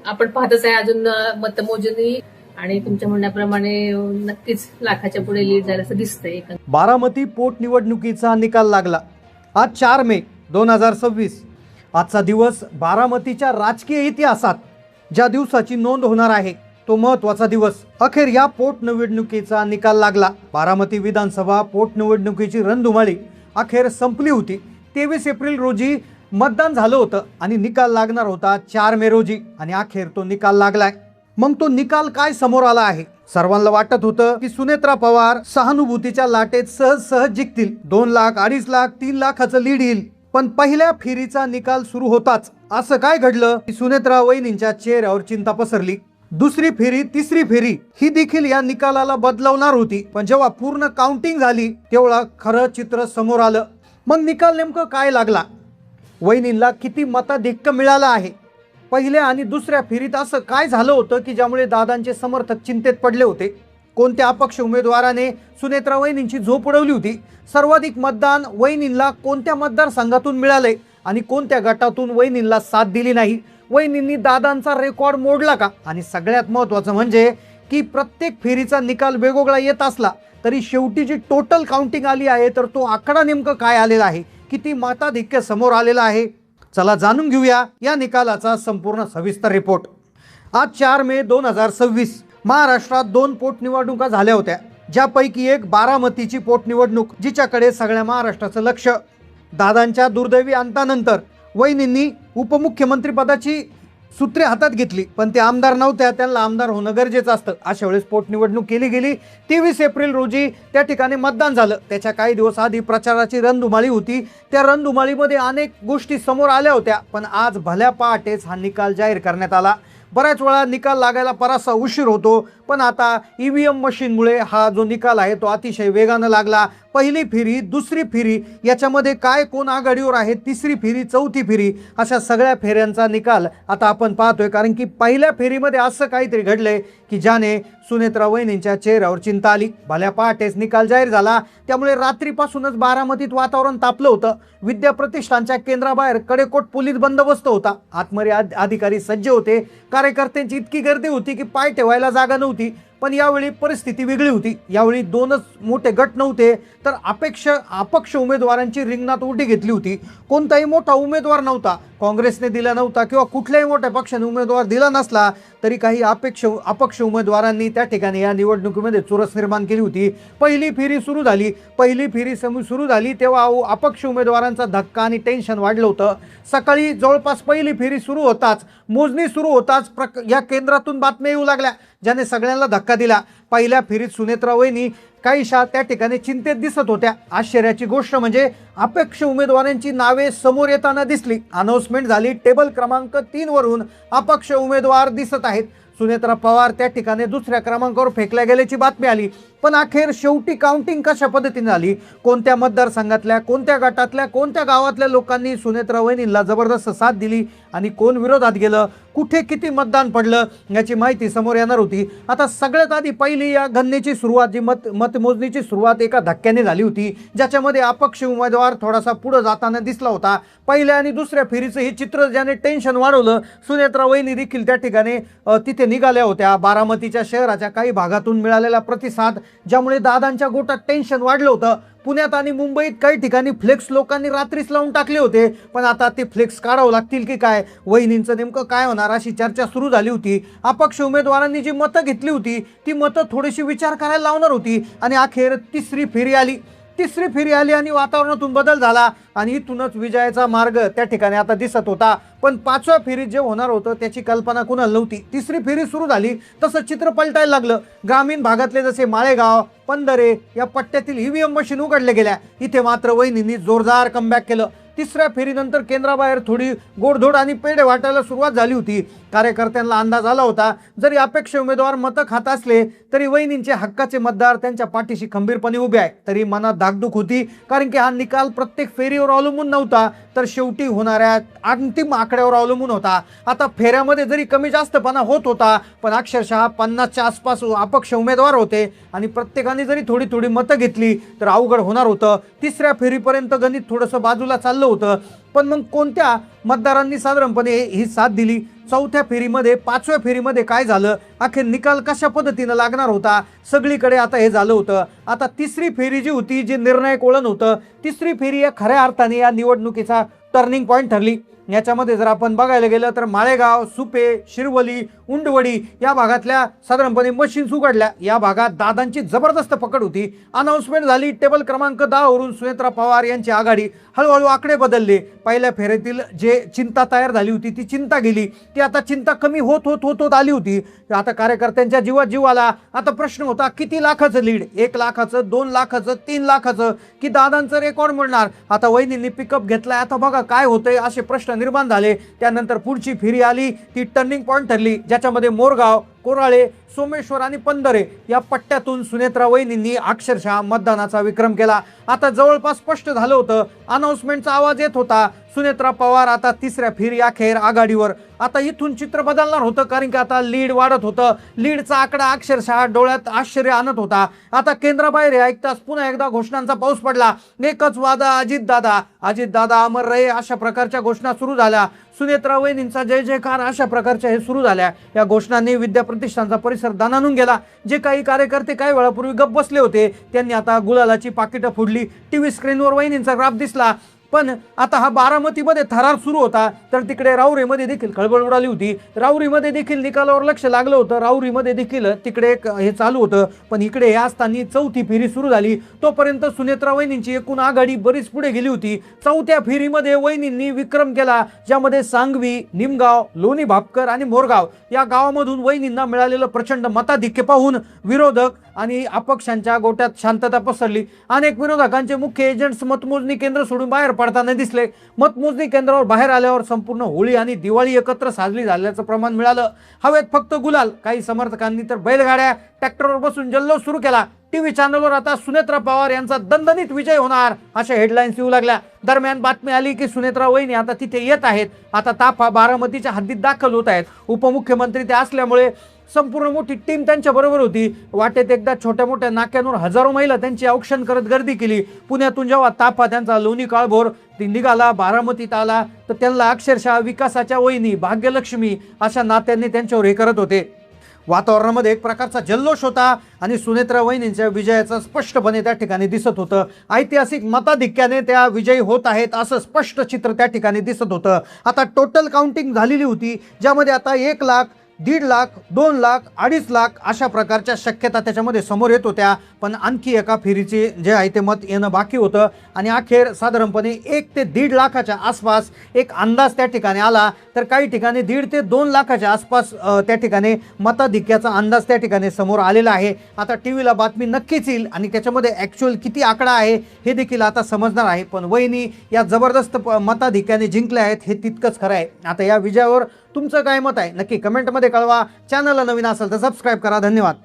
आपण पाहतच आहे अजून मतमोजणी आणि तुमच्या म्हणण्याप्रमाणे नक्कीच लाखाच्या पुढे लीड झालं असं दिसतंय. बारामती पोटनिवडणुकीचा निकाल लागला. आज 4 मे 2026. आजचा दिवस बारामतीच्या राजकीय इतिहासात ज्या दिवसाची नोंद होणार आहे तो महत्त्वाचा दिवस. अखेर या पोटनिवडणुकीचा निकाल लागला. बारामती विधानसभा पोटनिवडणुकीची रणधुमाळी अखेर संपली होती. 23 एप्रिल रोजी मतदान झालं होतं आणि निकाल लागणार होता 4 मे रोजी आणि अखेर तो निकाल लागलाय. मग तो निकाल काय समोर आला आहे? सर्वांना वाटत होतं की सुनेत्रा पवार सहानुभूतीच्या लाटेत सहज जिंकतील. 2 लाख, 2.5 लाख, 3 लाखाचं लीड येईल. पण पहिल्या फेरीचा निकाल सुरू होताच असं काय घडलं की सुनेत्रा वहिनींच्या चेहऱ्यावर चिंता पसरली. दुसरी फेरी, तिसरी फेरी ही देखील या निकालाला बदलवणार होती. पण जेव्हा पूर्ण काउंटिंग झाली तेव्हा खरं चित्र समोर आलं. मग निकाल नेमकं काय लागला? वहिनींना किती मताधिक्य मिळालं आहे? पहिल्या आणि दुसऱ्या फेरीत असं काय झालं होतं की ज्यामुळे दादांचे समर्थक चिंतेत पडले होते? कोणत्या अपक्ष उमेदवाराने सुनेत्रा वहिनींची झोप उडवली होती? सर्वाधिक मतदान वहिनींना कोणत्या मतदारसंघातून मिळाले आणि कोणत्या गटातून वहिनींना साथ दिली नाही? वहिनींनी दादांचा रेकॉर्ड मोडला का? आणि सगळ्यात महत्त्वाचं म्हणजे की प्रत्येक फेरीचा निकाल वेगवेगळा येत असला तरी शेवटी जी टोटल काउंटिंग आली आहे तर तो आकडा नेमकं काय आलेला आहे? किती मताधिक्य समोर आलेलं आहे? चला जाणून घेऊया या निकालाचा संपूर्ण सविस्तर रिपोर्ट. आज 4 मे 2026 महाराष्ट्रात 2 पोटनिवडणुका झाल्या होत्या, ज्यापैकी एक बारामतीची पोटनिवडणूक जिच्याकडे सगळ्या महाराष्ट्राचं लक्ष. दादांच्या दुर्दैवी अंतानंतर वहिनींनी उपमुख्यमंत्री पदाची सूत्रे हातात घेतली, पण ते आमदार नव्हत्या. त्यांना आमदार होणं गरजेचं असतं. अशा वेळेस पोटनिवडणूक केली गेली. 23 एप्रिल रोजी त्या ठिकाणी मतदान झालं. त्याच्या काही दिवस आधी प्रचाराची रणधुमाळी होती. त्या रणधुमाळीमध्ये अनेक गोष्टी समोर आल्या होत्या, पण आज भल्या पहाटेच हा निकाल जाहीर करण्यात आला. बऱ्याच वेळा निकाल लागायला बराचसा उशीर होतो, पण आता EVM मशीनमुळे हा जो निकाल आहे तो अतिशय वेगानं लागला. पहिली फेरी, दुसरी फेरी याच्यामध्ये काय कोण आघाडीवर आहे, तिसरी फेरी, चौथी फेरी अशा सगळ्या फेऱ्यांचा निकाल आता आपण पाहतोय. कारण की पहिल्या फेरीमध्ये असं काहीतरी घडलंय की ज्याने सुनेत्रा वहिनींच्या चेहऱ्यावर चिंता आली. भल्या पहाटेच निकाल जाहीर झाला, त्यामुळे रात्रीपासूनच बारामतीत वातावरण तापलं होतं. विद्याप्रतिष्ठानच्या केंद्राबाहेर कडेकोट पोलीस बंदोबस्त होता. आतमध्ये अधिकारी सज्ज होते. कार्यकर्त्यांची इतकी गर्दी होती की पाय ठेवायला जागा नव्हती. पण यावेळी परिस्थिती वेगळी होती. यावेळी 2च मोठे गट नव्हते, तर अपक्ष उमेदवारांची रिंगणात उडी घेतली होती. कोणताही मोठा उमेदवार नव्हता. काँग्रेसने दिला नव्हता किंवा कुठल्याही मोठ्या पक्षाने उमेदवार दिला नसला तरी काही अपक्ष उमेदवारांनी त्या ठिकाणी या निवडणुकीमध्ये चुरस निर्माण केली होती. पहिली फेरी सुरू झाली तेव्हा अपक्ष उमेदवारांचा धक्का आणि टेन्शन वाढलं होतं. सकाळी जवळपास पहिली फेरी सुरू होताच, मोजणी सुरू होताच या केंद्रातून बातम्या येऊ लागल्या ज्याने सगळ्यांना धक्का दिला. पहिल्या फेरीत सुनेत्रा वहिनी काहीशा त्या ठिकाणी चिंतेत दिसत होत्या. आश्चर्याची गोष्ट म्हणजे अपक्ष उमेदवारांची नावे समोर येताना दिसली. अनाउन्समेंट झाली. टेबल क्रमांक 3 वरून अपक्ष उमेदवार दिसत आहेत. सुनेत्रा पवार त्या ठिकाणी दुसऱ्या क्रमांकावर फेकल्या गेल्याची बातमी आली. पण अखेर शेवटी काउंटिंग कशा पद्धतीने झाली, कोणत्या मतदारसंघातल्या, कोणत्या गटातल्या, कोणत्या गावातल्या लोकांनी सुनेत्रा वहिनींना जबरदस्त साथ दिली आणि कोण विरोधात गेलं, कुठे किती मतदान पडलं याची माहिती समोर येणार होती. आता सगळ्यात आधी पहिली या गणनेची सुरुवात, जी मतमोजणीची सुरुवात एका धक्क्याने झाली होती, ज्याच्यामध्ये अपक्ष उमेदवार थोडासा पुढे जाताना दिसला होता. पहिल्या आणि दुसऱ्या फेरीचं हे चित्र ज्याने टेन्शन वाढवलं. सुनेत्रा वहिनी देखील त्या ठिकाणी तिथे निघाल्या होत्या. बारामतीच्या शहराच्या काही भागातून मिळालेला प्रतिसाद ज्यामुळे दादांच्या गोटात टेन्शन वाढलं होतं. पुण्यात आणि मुंबईत काही ठिकाणी फ्लेक्स लोकांनी रात्रीच लावून टाकले होते, पण आता ते फ्लेक्स काढावं लागतील की काय, वहिनींचं नेमकं काय होणार अशी चर्चा सुरू झाली होती. अपक्ष उमेदवारांनी जी मतं घेतली होती ती मतं थोडीशी विचार करायला लावणार होती आणि अखेर तिसरी फेरी आली आणि वातावरणातून बदल झाला आणि इथूनच विजयाचा मार्ग त्या ठिकाणी आता दिसत होता. पण 5व्या फेरीत जे होणार होतं त्याची कल्पना कुणाला नव्हती. तिसरी फेरी सुरू झाली तसं चित्र पलटायला लागलं. ग्रामीण भागातले जसे माळेगाव, पंधरे या पट्ट्यातील EVM मशीन उघडल्या गेल्या. इथे मात्र वहिनींनी जोरदार कमबॅक केलं. तिसऱ्या फेरीनंतर केंद्राबाहेर थोडी गोडधोड आणि पेढे वाटायला सुरुवात झाली होती. कार्यकर्त्यांना अंदाज आला होता, जरी अपेक्ष उमेदवार मतं खात असले तरी वहिनींचे हक्काचे मतदार त्यांच्या पाठीशी खंबीरपणे उभे आहे. तरी मनात धाकधूक होती, कारण की हा निकाल प्रत्येक फेरीवर अवलंबून नव्हता, तर शेवटी होणाऱ्या अंतिम आकड्यावर अवलंबून होता. आता फेऱ्यामध्ये जरी कमी जास्तपणा होत होता, पण अक्षरशः 50च्या आसपास अपक्ष उमेदवार होते आणि प्रत्येकाने जरी थोडी मतं घेतली तर अवघड होणार होतं. तिसऱ्या फेरीपर्यंत गणित थोडंसं बाजूला चाललं होतं. पण मग कोणत्या मतदारांनी साधारणपणे ही साथ दिली, चौथ्या फेरीमध्ये, पाचव्या फेरीमध्ये काय झालं, अखेर निकाल कशा पद्धतीनं लागणार होता, सगळीकडे आता हे झालं होतं. आता तिसरी फेरी जी होती, जी निर्णायक वळण होतं, तिसरी फेरी या खऱ्या अर्थाने या निवडणुकीचा टर्निंग पॉईंट ठरली. याच्यामध्ये जर आपण बघायला गेलं तर माळेगाव, सुपे, शिरवली, उंडवडी या भागातल्या साधारणपणे मशीन्स उघडल्या. या भागात दादांची जबरदस्त पकड होती. अनाउन्समेंट झाली, टेबल क्रमांक 10 वरून सुनेत्रा पवार यांची आघाडी. हळूहळू आकडे बदलले. पहिल्या फेरीतील जे चिंता तयार झाली होती ती चिंता गेली. ती आता चिंता कमी होत होत होत होत आली होती. आता कार्यकर्त्यांच्या जीवात जीव आला. आता प्रश्न होता किती लाखाचं लीड, 1 लाखाचं, 2 लाखाचं, 3 लाखाचं, की दादांचं रेकॉर्ड मिळणार. आता वहिनींनी पिकअप घेतलाय, आता बघा काय होतंय असे प्रश्न निर्माण झाले. त्यानंतर पुढची फेरी आली, ती टर्निंग पॉईंट ठरली, ज्याच्यामध्ये मोरगाव, कोराळे, सोमेश्वर आणि पंधरे या पट्ट्यातून सुनेत्रा वहिनींनी अक्षरशः मतदानाचा विक्रम केला. आता जवळपास स्पष्ट झालं होतं, अनाउन्समेंटचा आवाज येत होता, सुनेत्रा पवार आता तिसऱ्या फेरी अखेर आघाडीवर. आता इथून चित्र बदलणार होतं, कारण की आता लीड वाढत होतं. लीडचा आकडा अक्षरशः डोळ्यात आश्चर्य आणत होता. आता केंद्राबाहेर ऐकताच पुन्हा एकदा घोषणांचा पाऊस पडला. एकच वादा, अजितदादा, अजितदादा अमर रहे, अशा प्रकारच्या घोषणा सुरू झाल्या. सुनेत्रा वहिनींचा जय जयकार अशा प्रकारच्या हे सुरू झाल्या. या घोषणांनी विद्याप्रतिष्ठानचा परिसर दणानून गेला. जे काही कार्यकर्ते काही वेळापूर्वी गप्प बसले होते त्यांनी आता गुलालाची पाकिटं फोडली. टीव्ही स्क्रीनवर वहिनींचा ग्राफ दिसला. पण आता हा बारामतीमध्ये थरार सुरू होता, तर तिकडे राऊरीमध्ये देखील खळबळ उडाली होती. राऊरीमध्ये देखील निकालावर लक्ष लागलं होतं. राऊरीमध्ये देखील तिकडे हे चालू होतं. पण इकडे हे असताना चौथी फेरी सुरू झाली. तोपर्यंत सुनेत्रा वहिनींची एकूण आघाडी बरीच पुढे गेली होती. चौथ्या फेरीमध्ये वहिनींनी विक्रम केला, ज्यामध्ये सांगवी, निमगाव, लोणी भापकर आणि मोरगाव या गावामधून वहिनींना मिळालेलं प्रचंड मताधिक्य पाहून विरोधक आणि अपक्षांच्या गोट्यात शांतता पसरली. अनेक विरोधकांचे मुख्य एजंट्स मतमोजणी केंद्र सोडून बाहेर पडताना दिसले. मतमोजणी केंद्रावर बाहेर आल्यावर संपूर्ण होळी आणि दिवाळी एकत्र साजरी झाल्याचं प्रमाण मिळालं. हवेत फक्त गुलाल. काही समर्थकांनी तर बैलगाड्या, ट्रॅक्टरवर बसून जल्लोष सुरू केला. टीव्ही चॅनलवर आता सुनेत्रा पवार यांचा दणदणीत विजय होणार अशा हेडलाईन्स येऊ लागल्या. दरम्यान बातमी आली की सुनेत्रा वहिनी आता तिथे येत आहेत. आता ताफा बारामतीच्या हद्दीत दाखल होत आहेत. उपमुख्यमंत्री ते असल्यामुळे संपूर्ण मोठी टीम त्यांच्या बरोबर होती. वाटेत एकदा छोट्या मोठ्या नाक्यांवर हजारो महिला त्यांची औक्षण करत गर्दी केली. पुण्यातून जेव्हा ताफा त्यांचा लोणी काळभोर निघाला, बारामतीत आला, तर त्यांना अक्षरशः विकासाच्या वहिनी, भाग्यलक्ष्मी अशा नात्यांनी त्यांच्यावर हे करत होते. वातावरणामध्ये एक प्रकारचा जल्लोष होता आणि सुनेत्रा वहिनींच्या विजयाचं स्पष्टपणे त्या ठिकाणी दिसत होतं. ऐतिहासिक मताधिक्याने त्या विजयी होत आहेत असं स्पष्ट चित्र त्या ठिकाणी दिसत होतं. आता टोटल काउंटिंग झालेली होती, ज्यामध्ये आता 1 लाख, 1.5 लाख, 2 लाख, 2.5 लाख अशा प्रकारच्या शक्यता त्याच्यामध्ये समोर येत होत्या. पण आणखी एका फेरीचे जे आहे ते मत येणं बाकी होतं आणि अखेर साधारणपणे 1 ते 1.5 लाखाच्या आसपास एक अंदाज त्या ठिकाणी आला. तर काही ठिकाणी 1.5 ते 2 लाखाच्या आसपास त्या ठिकाणी मताधिक्याचा अंदाज त्या ठिकाणी समोर आलेला आहे. आता टीव्हीला बातमी नक्कीच येईल आणि त्याच्यामध्ये ॲक्च्युअल किती आकडा आहे हे देखील आता समजणार आहे. पण वहिनी या जबरदस्त मताधिक्याने जिंकल्या आहेत हे तितकंच खरं आहे. आता या विजयावर तुमचं काय मत आहे नक्की कमेंटमध्ये कळवा. चॅनलला नवीन असेल तर सबस्क्राईब करा. धन्यवाद.